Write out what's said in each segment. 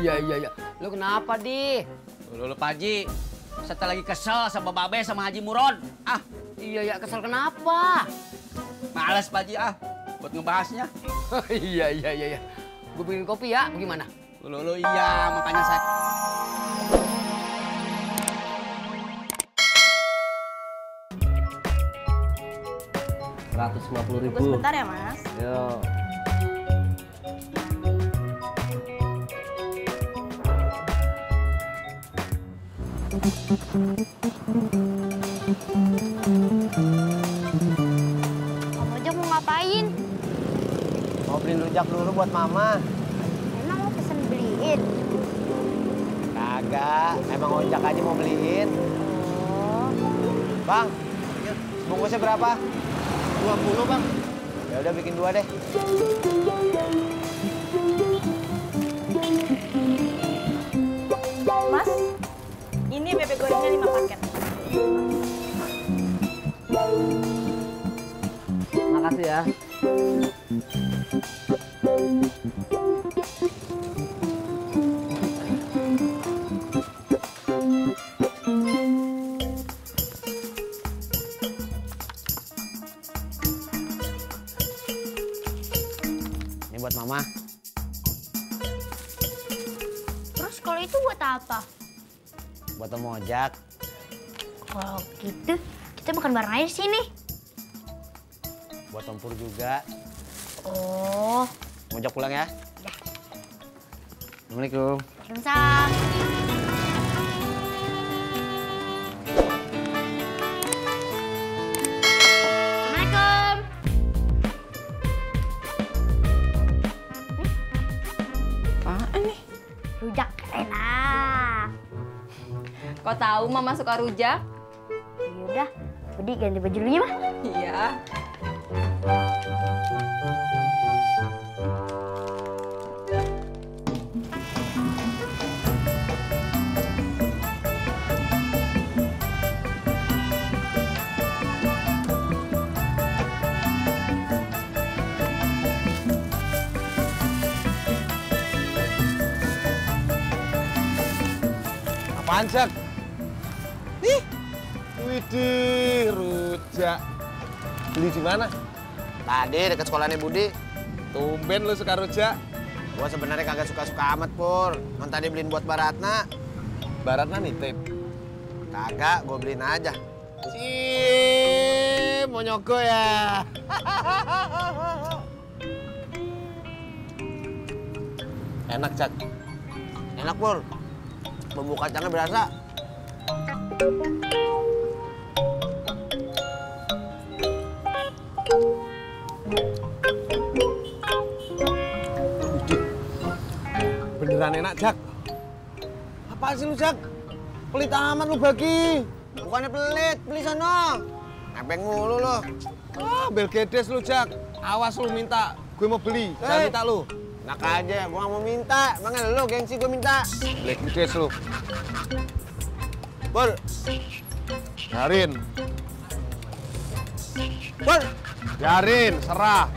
Iya. Lu kenapa, Di? Lu Pak Haji, saya lagi kesel sama Babe sama Haji Murod. Iya, kesel kenapa? Males Pak Haji buat ngebahasnya. Iya. Gue bikin kopi ya, gimana? Lu iya, makanya saya... Rp150.000. Tunggu sebentar ya, Mas. Yo. Om Ojak mau ngapain? Mau beliin rujak dulu buat Mama. Emang mau pesen beliin? Kagak, emang ojak aja mau beliin. Oh, Bang, bungkusnya berapa? 20 Bang. Ya udah bikin 2 deh. Mas, ini bebek gorengnya 5 paket. Makasih ya. Ini buat Mama. Terus kalau itu buat apa? Buat Om Ojak. Kalau gitu, kita makan bareng aja di sini. Buat Om Pur juga. Oh, Om Ojak pulang ya. dah. Assalamualaikum. Waalaikumsalam. Assalamualaikum. Apaan nih? Rujak enak. Kok tahu Mama suka rujak? Yaudah, Budi ganti baju dulu ya, Mah. Iya. Apaan, Jak? Ih, widih, rujak. Beli di mana? Tadi dekat sekolahnya Budi. Tumben lu suka rujak. Gua sebenarnya kagak suka-suka amat, Pur. Non tadi beliin buat Baratna. Baratna nitip. Kagak, gua beliin aja. Cii, mau nyogok ya? Enak, Jak. Enak, Pur. Bumbu kacangnya berasa. Beneran enak, Jak. Apaan sih lu, Jak? Pelit amat lu bagi. Bukannya pelit, beli sono. Nebeng mulu lo. Bel gedes lu, Jak. Awas lu minta, gue mau beli. Jangan minta lu. Enak aja, gua nggak mau minta. Emangnya lu gengsi gua minta. Bel gedes lu. Pur, Biarin. Pur, Biarin, serah.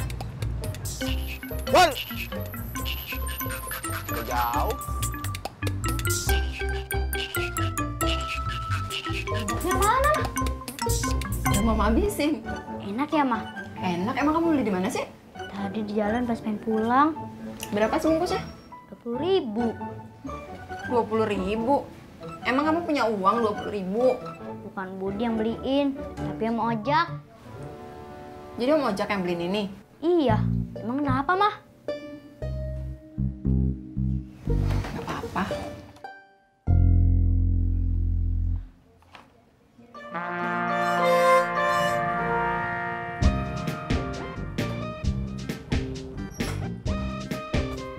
Pur. Udah jauh. Enaknya mana? Udah Mama habisin. Enak ya, Mah? Enak. Emang kamu beli di mana sih? Tadi di jalan pas pengen pulang, Berapa sebungkusnya? 20.000. 20.000. Emang kamu punya uang 20.000? Bukan Budi yang beliin, tapi yang mau ojak. Jadi Om Ojak yang beliin ini? Iya, emang kenapa, Mah? Gak apa-apa.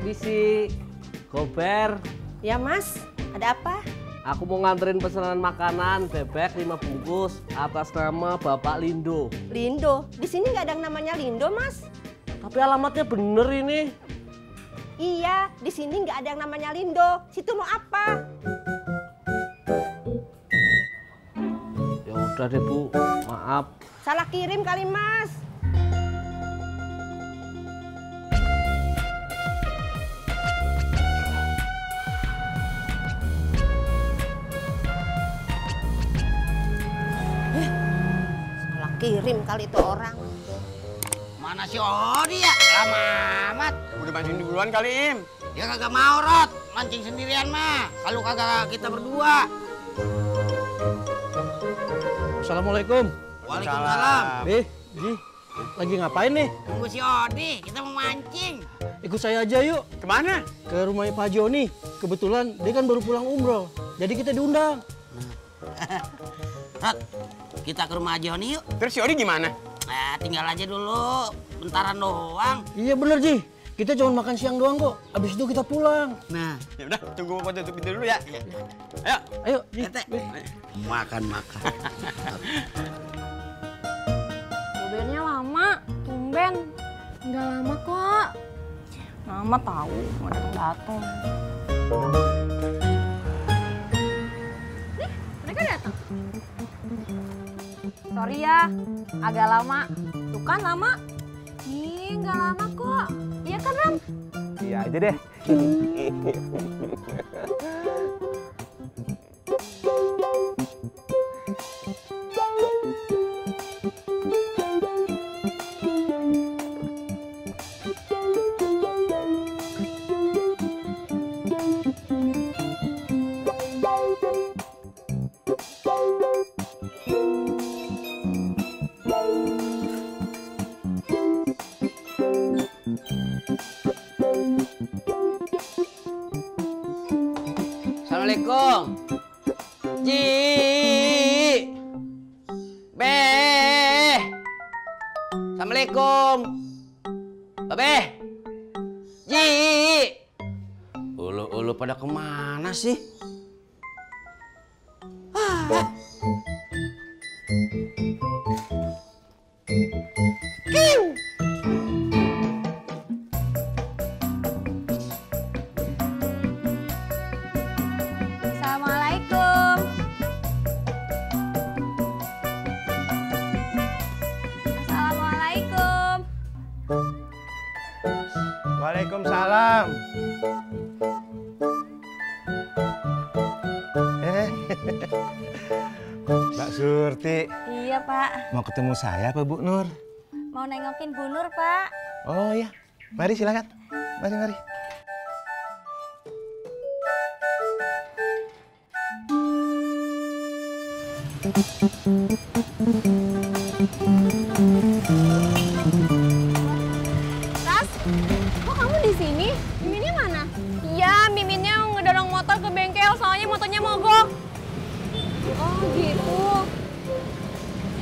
Misi, Gober, Ya Mas, ada apa? aku mau nganterin pesanan makanan bebek 5 bungkus atas nama Bapak Lindo. Lindo. Di sini nggak ada yang namanya Lindo, Mas. Tapi alamatnya bener ini. Iya, di sini nggak ada yang namanya Lindo. Situ mau apa? Ya udah deh Bu, maaf. Salah kirim kali, Mas. kirim kali itu orang. Mana si Odi ya? Lama amat. Udah mancing duluan kali, Im. Ya kagak mau, Rot. Mancing sendirian mah. Kalau kagak kita berdua. Assalamualaikum. Waalaikumsalam. Ji, lagi ngapain nih? Tunggu si Odi, kita mau mancing. Ikut saya aja yuk. Kemana? Ke rumahnya Pak Joni. Kebetulan dia kan baru pulang umroh. Jadi kita diundang. Rot, kita ke rumah Joni yuk. Terus si Odi gimana? Nah, tinggal aja dulu. Bentaran doang. Iya bener Ji. Kita cuma makan siang doang kok. Abis itu kita pulang. Nah, Ya udah, tunggu Bapak tutup pintu dulu ya. Ayo. Ayo, Ji. Tete. Makan. Mobilnya lama, tumben. Nggak lama kok. Lama tahu, mau datang. Mereka datang. Sorry ya, agak lama. Tuh kan lama. Ih, nggak lama kok. Iya kan, Ram? Iya aja deh. Assalamualaikum. Ji. Be. Assalamualaikum. Babe. Ji. Ulu pada kemana sih? Assalamualaikum. Assalamualaikum. Waalaikumsalam. Mbak Surti, Iya, Pak. mau ketemu saya apa Bu Nur? Mau nengokin Bu Nur, Pak. Oh iya, mari silakan. Mari. Ras, kok kamu di sini? Miminnya mana? Iya, Miminnya ngedorong motor ke bengkel, soalnya motornya mogok. Oh, gitu.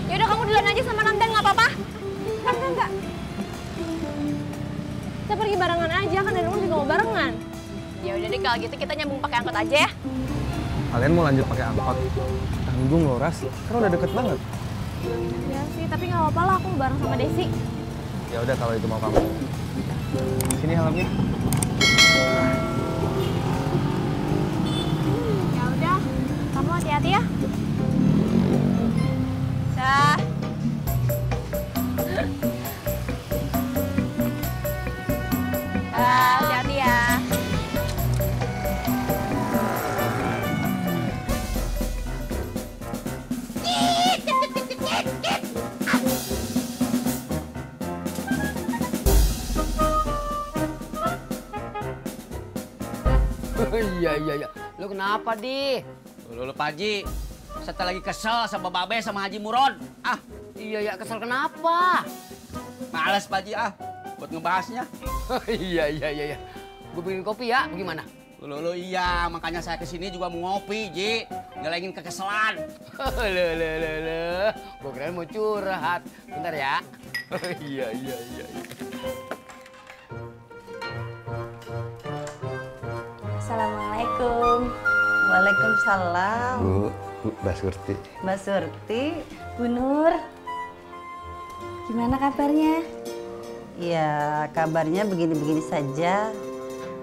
Yaudah kamu duluan aja sama Ramdan, nggak apa-apa? Enggak. Kita pergi barengan aja, kan dari rumah juga mau barengan. Ya udah deh, kalau gitu kita nyambung pakai angkot aja ya. Kalian mau lanjut pakai angkot? Tanggung loh Ras, kan udah deket banget. Ya sih, tapi nggak apa-apa lah, aku mau bareng sama Desi. Ya udah kalau itu mau kamu. Sini helmnya. Ya udah, kamu hati-hati ya. Dah. Hati-hati ya. Iya. Lu kenapa, Di? Lu Pak Haji. Saya lagi kesel sama Babe sama Haji Murod. Ah, Iya, kesel kenapa? males Pak Haji buat ngebahasnya. Iya. Gue bikin kopi ya, gimana? Lu iya, makanya saya kesini juga mau ngopi, Ji. Ngelengin kekeselan. Gue kira mau curhat. Bentar ya. Iya. Assalamualaikum. Waalaikumsalam. Bu, Mbak Surti. Mbak Surti, Bu Nur. Gimana kabarnya? Ya, kabarnya begini-begini saja.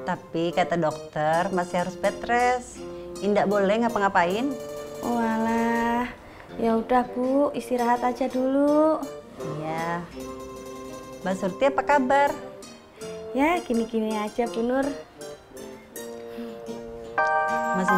Tapi kata dokter masih harus bed rest. Indak boleh ngapa-ngapain. Walah, ya udah Bu, istirahat aja dulu. Iya. Mbak Surti apa kabar? Ya, gini-gini aja Bu Nur. Masih